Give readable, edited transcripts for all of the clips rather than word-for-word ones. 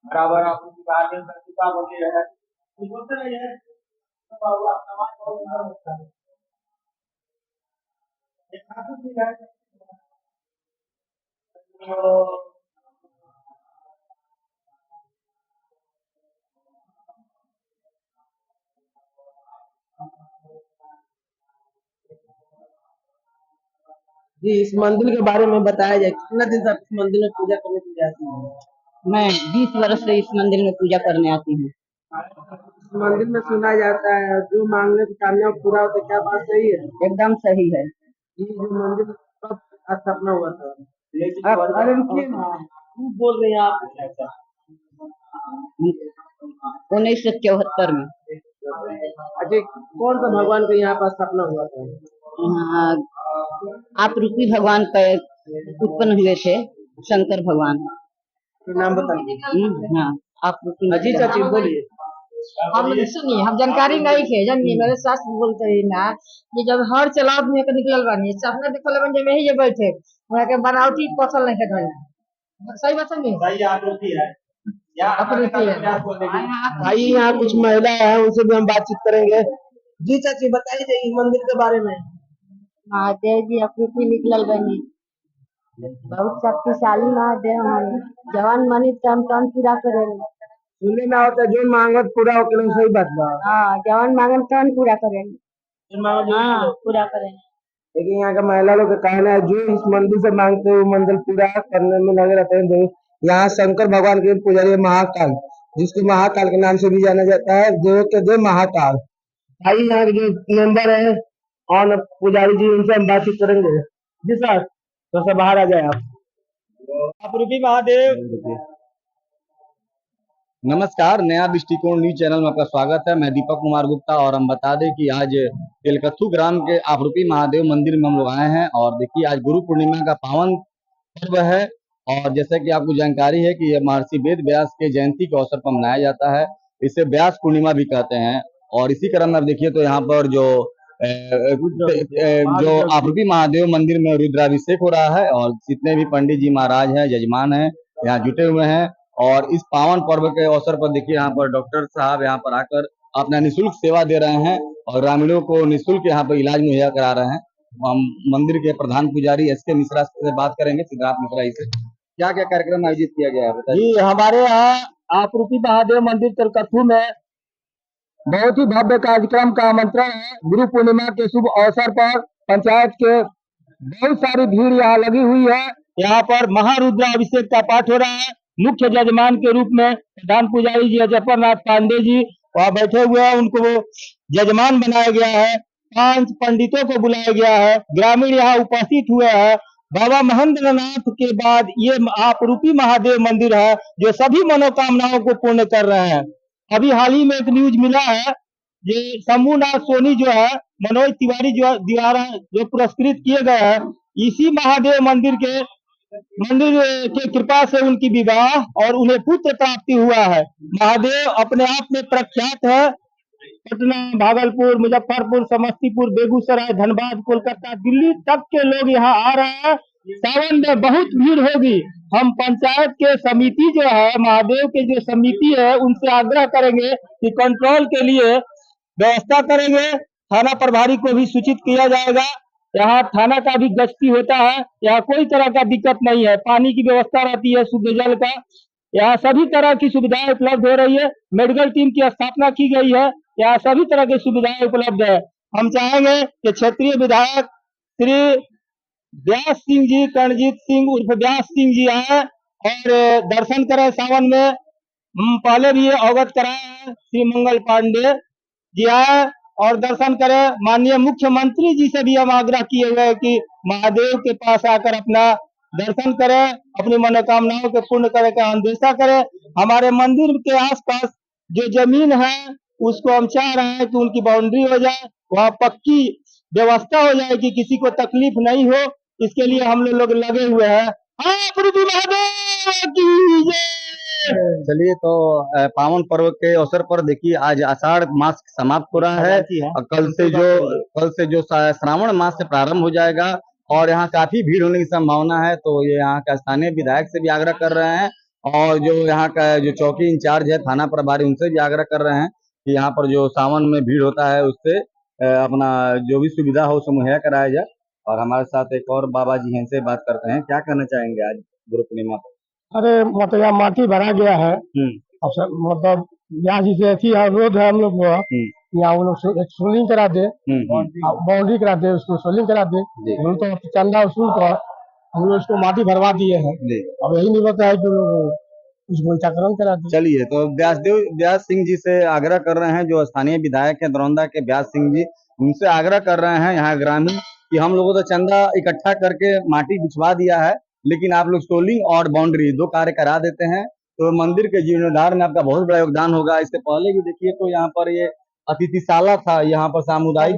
बराबर आप उसकी बात नहीं करती तो आप बोलिए है कुछ बोलते नहीं है तो बाबू आप समाज को उधार होता है एक खास चीज है तो जी इस मंदिर के बारे में बताया जाए, कितना दिन से आप इस मंदिर में पूजा करने के लिए आती हैं? मैं 20 वर्ष से इस मंदिर में पूजा करने आती हूँ। इस मंदिर में सुना जाता है जो मांगने की कामयाब पूरा होता है, क्या बात सही है? एकदम सही है। ये जो मंदिर कब स्थापना हुआ था? अरे रुकिए ना, खूब बोल रहे हैं आप। 1974 में अच्छा, कौन सा भगवान का यहाँ पर स्थापना हुआ था? यहाँ आप रूपी भगवान का उत्पन्न हुए थे, शंकर भगवान। नाम बताइए। हाँ, आप रूपी अजी चाची बोलिए। हम सुनिए, हम जानकारी नहीं थे जानिए, मेरे सास बोलते हैं ना कि जब हर चलाव में के निकलल बानी सपना देखल बन जे में ही जे बैठे वहां के बनावटी पसल नहीं के धइल सही बात नहीं सही आकृति है या आकृति है। भाई यहाँ कुछ महिला है, उनसे भी हम बातचीत करेंगे। जी चाची बताइए इस मंदिर के बारे में। महादेव जी आकृति निकलल बनी बहुत शक्तिशाली महादेव हम जवान मनी तन तन पूरा करेंगे। सुनने में आता है जो मांगत पूरा हो के सही बात बा। हाँ जवान मांगन तन पूरा करेंगे। हाँ पूरा करेंगे। लेकिन यहाँ का महिला लोग का कहना है जो इस मंदिर से मांगते हैं वो मंदिर पूरा करने में लगे रहते हैं। यहाँ शंकर भगवान के पुजारी महाकाल, जिसको महाकाल के नाम से भी जाना जाता है, देव के देव महाकाल। भाई यहाँ के जो मेंबर है और पुजारी जी, उनसे हम बातचीत करेंगे। जी सर, तो सब बाहर आ जाए आप रूपी महादेव। नमस्कार, नया दृष्टिकोण न्यूज चैनल में आपका स्वागत है। मैं दीपक कुमार गुप्ता और हम बता दें कि आज तेलकथू ग्राम के आपरूपी महादेव मंदिर में हम लोग आए हैं और देखिए आज गुरु पूर्णिमा का पावन पर्व है और जैसा कि आपको जानकारी है कि यह महर्षि वेद व्यास के जयंती के अवसर पर मनाया जाता है। इसे व्यास पूर्णिमा भी कहते हैं और इसी क्रम में आप देखिए तो यहाँ पर जो आपरूपी महादेव मंदिर में रुद्राभिषेक हो रहा है और जितने भी पंडित जी महाराज हैं, यजमान हैं, यहाँ जुटे हुए हैं और इस पावन पर्व के अवसर पर देखिए यहाँ पर डॉक्टर साहब यहाँ पर आकर अपना निःशुल्क सेवा दे रहे हैं और ग्रामीणों को निःशुल्क यहाँ पर इलाज मुहैया करा रहे हैं। हम मंदिर के प्रधान पुजारी एस के मिश्रा से बात करेंगे, सिद्धार्थ मिश्रा जी से। क्या क्या कार्यक्रम आयोजित किया गया है बताइए। जी हमारे यहाँ आपरूपी महादेव मंदिर तेलकथू में बहुत ही भव्य कार्यक्रम का आमंत्रण है। गुरु पूर्णिमा के शुभ अवसर पर पंचायत के बहुत सारी भीड़ यहाँ लगी हुई है। यहाँ पर महारुद्राभिषेक का पाठ हो रहा है। मुख्य यजमान के रूप में प्रधान पुजारी जी जफरनाथ पांडे जी वहाँ बैठे हुए हैं, उनको यजमान बनाया गया है। 5 पंडितों को बुलाया गया है। ग्रामीण यहाँ उपस्थित हुए हैं। बाबा महेंद्र नाथ के बाद ये आपरूपी महादेव मंदिर है जो सभी मनोकामनाओं को पूर्ण कर रहे हैं। अभी हाल ही में एक न्यूज मिला है, ये शंभुनाथ सोनी जो है, मनोज तिवारी जो द्वारा जो पुरस्कृत किए गए हैं, इसी महादेव मंदिर के मंदिर की कृपा से उनकी विवाह और उन्हें पुत्र प्राप्ति हुआ है। महादेव अपने आप में प्रख्यात है। पटना, भागलपुर, मुजफ्फरपुर, समस्तीपुर, बेगूसराय, धनबाद, कोलकाता, दिल्ली तक के लोग यहाँ आ रहे हैं। सावन में बहुत भीड़ होगी। हम पंचायत के समिति जो है, महादेव के जो समिति है, उनसे आग्रह करेंगे कि कंट्रोल के लिए व्यवस्था करेंगे। थाना प्रभारी को भी सूचित किया जाएगा। यहाँ थाना का भी गश्ती होता है। यहाँ कोई तरह का दिक्कत नहीं है। पानी की व्यवस्था रहती है, शुद्ध जल का। यहाँ सभी तरह की सुविधाएं उपलब्ध हो रही है। मेडिकल टीम की स्थापना की गई है। यहाँ सभी तरह की सुविधाएं उपलब्ध है। हम चाहेंगे कि क्षेत्रीय विधायक श्री व्यास सिंह जी, करणजीत सिंह उर्फ व्यास सिंह जी आए और दर्शन करें सावन में। पहले भी ये अवगत कराए हैं, श्री मंगल पांडे जी आए और दर्शन करें। माननीय मुख्यमंत्री जी से भी हम आग्रह किए हुए हैं कि महादेव के पास आकर अपना दर्शन करें, अपनी मनोकामनाओं के पूर्ण करने का अंदेशा करें। हमारे मंदिर के आसपास जो जमीन है उसको हम चाह रहे हैं कि उनकी बाउंड्री हो जाए, वहाँ पक्की व्यवस्था हो जाए कि किसी को तकलीफ नहीं हो। इसके लिए हम लोग लगे हुए हैं। महादेव की जय। चलिए तो पावन पर्व के अवसर पर देखिए आज आषाढ़ मास समाप्त हो रहा है और कल से जो श्रावण मास से प्रारंभ हो जाएगा और यहाँ काफी भीड़ होने की संभावना है। तो ये यहाँ का स्थानीय विधायक से भी आग्रह कर रहे हैं और जो यहाँ का जो चौकी इंचार्ज है थाना प्रभारी उनसे भी आग्रह कर रहे हैं कि यहाँ पर जो सावन में भीड़ होता है उससे अपना जो भी सुविधा हो उसे मुहैया कराया जाए। और हमारे साथ एक और बाबा जी हैं, इनसे बात करते हैं। क्या कहना चाहेंगे आज गुरु पूर्णिमा पर? अरे मतलब यहाँ माटी भरा गया है। अब मतलब यहाँ जिसे ऐसी रोड है हम लोग को, यहाँ वो लोग सोलिंग करा दे, बाउंड्री करा दे, उसको सोलिंग करा दे। हम तो चंदा वसूल कर हम लोग उसको माटी भरवा दिए हैं। अब यही नहीं होता है कि उसको चक्रण करा दे। चलिए तो व्यास सिंह जी से आग्रह कर रहे हैं, जो स्थानीय विधायक है दरौंदा के व्यास सिंह जी, उनसे आग्रह कर रहे हैं यहाँ ग्रामीण कि हम लोगों तो चंदा इकट्ठा करके माटी बिछवा दिया है, लेकिन आप लोग सोलिंग और बाउंड्री दो कार्य करा देते हैं तो मंदिर के जीर्णोद्धार में आपका बहुत बड़ा योगदान होगा। इससे पहले भी देखिए तो यहाँ पर ये अतिथिशाला था, यहाँ पर सामुदायिक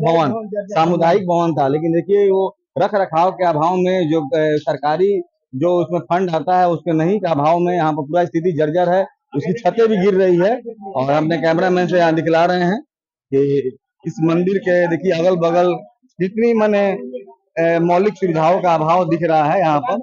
भवन था, लेकिन देखिए वो रख रखाव के अभाव में जो सरकारी जो उसमें फंड आता है उसके नहीं के अभाव में यहाँ पर पूरा स्थिति जर्जर है। उसकी छतें भी गिर रही है और अपने कैमरामैन से यहाँ दिखला रहे हैं कि इस मंदिर के देखिए अगल बगल कितनी माने मौलिक सुविधाओं का अभाव दिख रहा है यहाँ पर।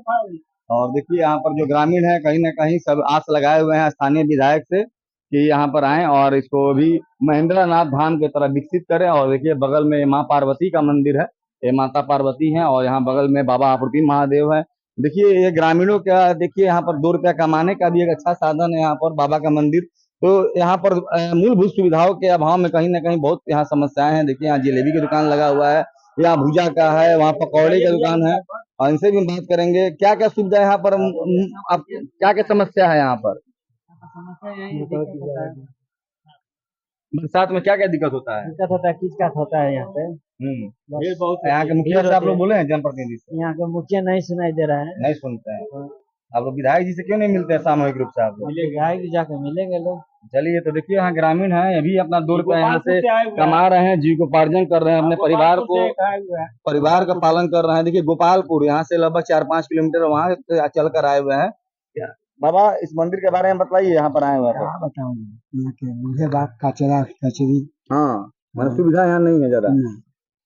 और देखिए यहाँ पर जो ग्रामीण है कहीं ना कहीं सब आस लगाए हुए हैं स्थानीय विधायक से कि यहाँ पर आए और इसको भी महेंद्र नाथ धाम की तरह विकसित करें। और देखिए बगल में माँ पार्वती का मंदिर है, ये माता पार्वती है और यहाँ बगल में बाबा आपूर्ति महादेव है। देखिए ये ग्रामीणों का देखिए यहाँ पर 2 रुपया कमाने का भी एक अच्छा साधन है यहाँ पर बाबा का मंदिर। तो यहाँ पर मूलभूत सुविधाओं के अभाव में कहीं ना कहीं बहुत यहाँ समस्याएं हैं। देखिए यहाँ जलेबी की दुकान लगा हुआ है, यहाँ भुजा का है, वहाँ पकौड़े की दुकान है और इनसे भी बात करेंगे क्या क्या सुविधा है यहाँ पर, अब क्या क्या समस्या है यहाँ पर। बरसात में क्या क्या दिक्कत होता है? दिक्कत होता है, किचकट होता है यहाँ पे। यहाँ के मुखिया से आप लोग बोले हैं जनप्रतिनिधि से? यहाँ के मुखिया नहीं सुनाई दे रहा है। नहीं सुनते हैं। आप लोग विधायक जी से क्यों नहीं मिलते हैं सामूहिक रूप से आप लोग? विधायक जी जाके मिलेंगे लोग। चलिए तो देखिए यहाँ ग्रामीण है, ये भी अपना 2 रुपया यहाँ से कमा रहे हैं, जीविकोपार्जन कर रहे हैं, अपने परिवार का पालन कर रहे हैं। देखिए गोपालपुर यहाँ से लगभग 4-5 किलोमीटर वहाँ चल कर आए हुए हैं। बाबा इस मंदिर के बारे में बताइए, यहाँ पर आए हुए हैं। कचरी हाँ मतलब सुविधा यहाँ नहीं है ज्यादा।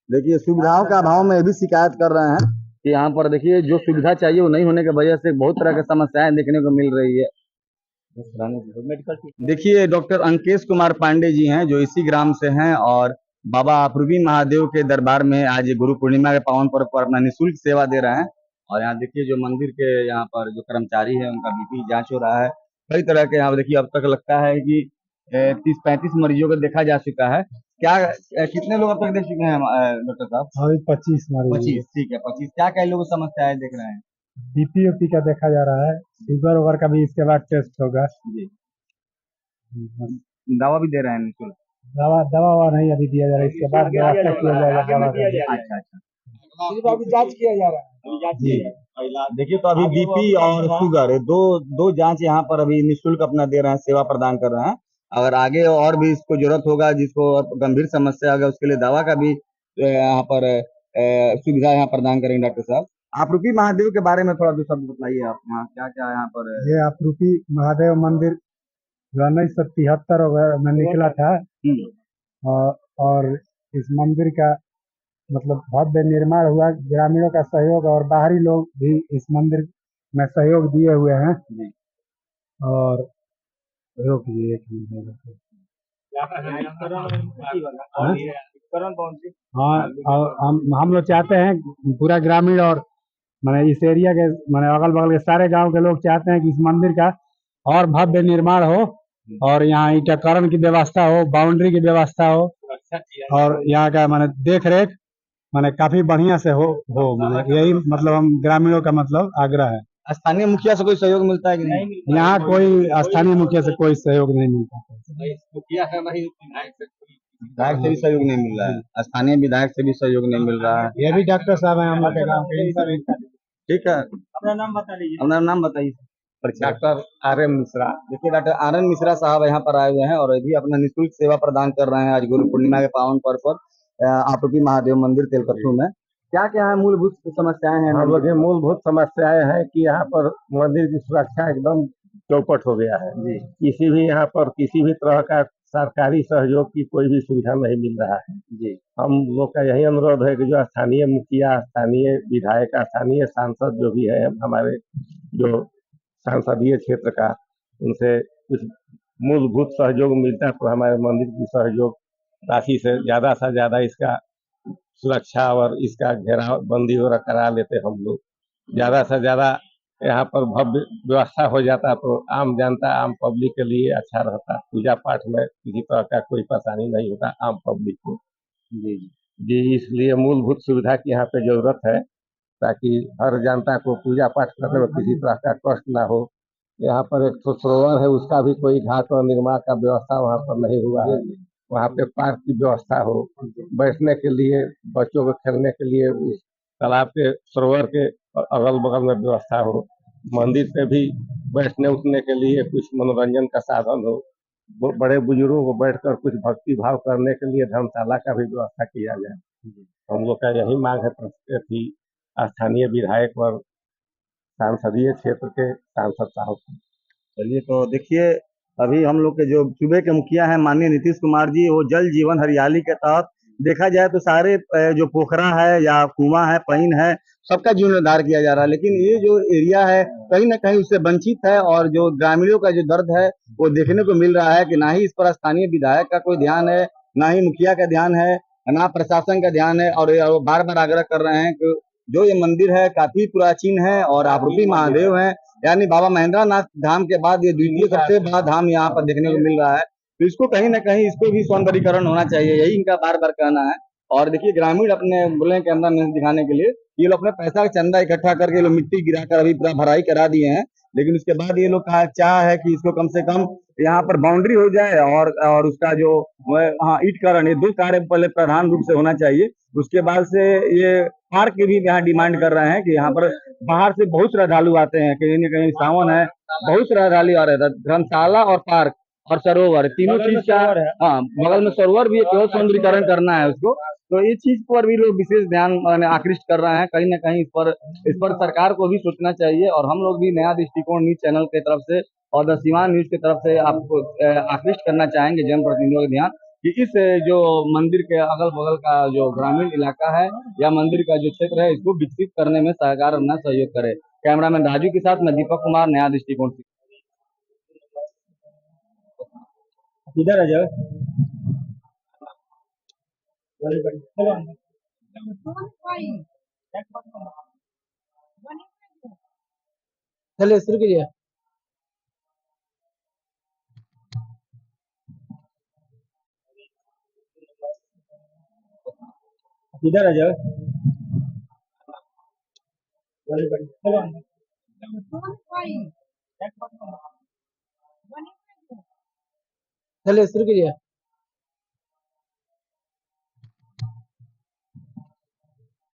देखिए सुविधाओं का अभाव में ये भी शिकायत कर रहे हैं कि यहाँ पर देखिए जो सुविधा चाहिए वो नहीं होने की वजह से बहुत तरह की समस्याएं देखने को मिल रही है। देखिए डॉक्टर अंकेश कुमार पांडे जी हैं जो इसी ग्राम से हैं और बाबा आपूर्ति महादेव के दरबार में आज गुरु पूर्णिमा के पावन पर्व पर अपना निःशुल्क सेवा दे रहे हैं। और यहाँ देखिए जो मंदिर के यहाँ पर जो कर्मचारी है उनका बीपी जांच हो रहा है। कई तरह के यहाँ देखिए अब तक लगता है कि 30-35 मरीजों को देखा जा चुका है। क्या कितने लोग अब तक देख चुके हैं डॉक्टर साहब? 25 25। ठीक है 25। क्या क्या लोगों को समस्याएं देख रहे हैं? बीपी ओपी का देखा जा रहा है, शुगर वगैरह का भी इसके बाद टेस्ट होगा जी। दवा भी दे रहे हैं निःशुल्क? दवा नहीं अभी दिया जा रहा है, इसके बाद व्यवस्था किया जाएगा दवा का। अच्छा अभी जांच किया जा रहा है जी। देखिए तो अभी बीपी और शुगर दो जांच यहाँ पर अभी निःशुल्क अपना दे रहे हैं, सेवा प्रदान कर रहे हैं। अगर आगे और भी इसको जरूरत होगा, जिसको गंभीर समस्या होगा, उसके लिए दवा का भी यहाँ पर सुविधा यहाँ प्रदान करेंगे डॉक्टर साहब। आपरूपी महादेव के बारे में थोड़ा दो शब्द बताइए आप, यहाँ क्या क्या यहाँ पर है? ये आपरूपी महादेव मंदिर जो 1973 वगैरह में निकला था। और इस मंदिर का मतलब भव्य निर्माण हुआ, ग्रामीणों का सहयोग और बाहरी लोग भी इस मंदिर में सहयोग दिए हुए हैं। और रोक लिए एक मिनट। हाँ, और हम लोग चाहते हैं पूरा ग्रामीण और मैंने इस एरिया के मैंने अगल बगल के सारे गांव के लोग चाहते हैं कि इस मंदिर का और भव्य निर्माण हो और यहाँ ईटाकरण की व्यवस्था हो, बाउंड्री की व्यवस्था हो और यहाँ का मैंने देख रेख मैंने काफी बढ़िया से हो मैंने यही मतलब हम ग्रामीणों का मतलब आग्रह है। स्थानीय मुखिया से कोई सहयोग मिलता है कि नहीं? यहाँ कोई स्थानीय मुखिया से कोई सहयोग नहीं मिलता। विधायक से भी सहयोग नहीं मिल रहा है, स्थानीय विधायक से भी सहयोग नहीं मिल रहा है। ये भी डॉक्टर साहब हैं हम लोग के गाँव के, इनका भी ठीक है, अपना नाम बता लीजिए। अपना नाम बताइए। Doctor RM. मिश्रा। देखिए डॉक्टर आर.एन. मिश्रा साहब यहाँ पर आए हुए हैं और अभी अपना निःशुल्क सेवा प्रदान कर रहे हैं आज गुरु पूर्णिमा के पावन पर्व पर आपरूपी महादेव मंदिर तेलकट्टू में। क्या क्या है मूलभूत समस्याएं हैं? हम लोग की मूलभूत समस्याएं हैं कि यहाँ पर मंदिर की सुरक्षा एकदम चौपट हो गया है जी। किसी भी यहाँ पर किसी भी तरह का सरकारी सहयोग की कोई भी सुविधा नहीं मिल रहा है जी। हम लोग का यही अनुरोध है कि जो स्थानीय मुखिया, स्थानीय विधायक, स्थानीय सांसद जो भी है हमारे जो सांसदीय क्षेत्र का, उनसे कुछ मूलभूत सहयोग मिलता तो हमारे मंदिर की सहयोग राशि से ज्यादा इसका सुरक्षा और इसका घेराबंदी वगैरह करा लेते हम लोग। ज्यादा से ज्यादा यहाँ पर भव्य व्यवस्था हो जाता तो आम जनता, आम पब्लिक के लिए अच्छा रहता। पूजा पाठ में किसी तरह का कोई परेशानी नहीं होता आम पब्लिक को। जी, इसलिए मूलभूत सुविधा की यहाँ पे जरूरत है ताकि हर जनता को पूजा पाठ करने में किसी तरह का कष्ट ना हो। यहाँ पर एक तो सरोवर है, उसका भी कोई घाट और निर्माण का व्यवस्था वहाँ पर नहीं हुआ है। वहाँ पे पार्क की व्यवस्था हो, बैठने के लिए, बच्चों को खेलने के लिए उस तालाब के सरोवर के अगल बगल में व्यवस्था हो। मंदिर पे भी बैठने उठने के लिए कुछ मनोरंजन का साधन हो। बड़े बुजुर्गों को बैठकर कुछ भक्ति भाव करने के लिए धर्मशाला का भी व्यवस्था किया जाए। हम लोग का यही मांग है कि स्थानीय विधायक और सांसदीय क्षेत्र के सांसद साहब। चलिए तो देखिए, अभी हम लोग के जो सूबे के मुखिया हैं माननीय नीतीश कुमार जी, वो जल जीवन हरियाली के तहत देखा जाए तो सारे जो पोखरा है या कुआं है, पईन है, सबका जीर्णोद्धार किया जा रहा है। लेकिन ये जो एरिया है कहीं ना कहीं उससे वंचित है और जो ग्रामीणों का जो दर्द है वो देखने को मिल रहा है कि ना ही इस पर स्थानीय विधायक का कोई ध्यान है, ना ही मुखिया का ध्यान है, ना प्रशासन का ध्यान है। और बार बार आग्रह कर रहे हैं कि जो ये मंदिर है काफी प्राचीन है और आपरूपी महादेव है, यानी बाबा महेंद्र नाथ धाम के बाद ये द्वितीय सबसे बड़ा धाम यहाँ पर देखने को मिल रहा है। तो इसको कहीं ना कहीं इसको भी सौंदर्यीकरण होना चाहिए, यही इनका बार बार कहना है। और देखिए ग्रामीण अपने बोले कैमरा मैन दिखाने के लिए ये लोग अपने पैसा का चंदा इकट्ठा करके ये लोग मिट्टी गिराकर अभी पूरा भराई करा दिए हैं। लेकिन उसके बाद ये लोग का चाह है कि इसको कम से कम यहाँ पर बाउंड्री हो जाए और उसका जो ईंटकरण, ये दो कार्य पहले प्रधान रूप से होना चाहिए। उसके बाद से ये पार्क की भी यहाँ डिमांड कर रहे हैं कि यहाँ पर बाहर से बहुत श्रद्धालु आते हैं, कहीं न कहीं सावन है, बहुत श्रद्धालु आ रहे हैं। धर्मशाला और पार्क और सरोवर तीनों चीज का, हाँ बगल में सरोवर भी एक सौंदर्यीकरण करना है उसको। तो इस चीज पर भी लोग विशेष ध्यान आकृष्ट कर रहे हैं। कहीं ना कहीं इस पर सरकार को भी सोचना चाहिए। और हम लोग भी नया दृष्टिकोण न्यूज चैनल की तरफ से और द सिवान न्यूज की तरफ से आपको आकृष्ट करना चाहेंगे जनप्रतिनिधियों का ध्यान कि इस जो मंदिर के अगल बगल का जो ग्रामीण इलाका है या मंदिर का जो क्षेत्र है, इसको विकसित करने में सहकार अपना सहयोग करे। कैमरामैन राजू के साथ मैं दीपक कुमार, नया दृष्टिकोण। इधर आ जाओ। चलिए शुरू कीजिए। इधर आ जाओ। चलिए शुरू कीजिए।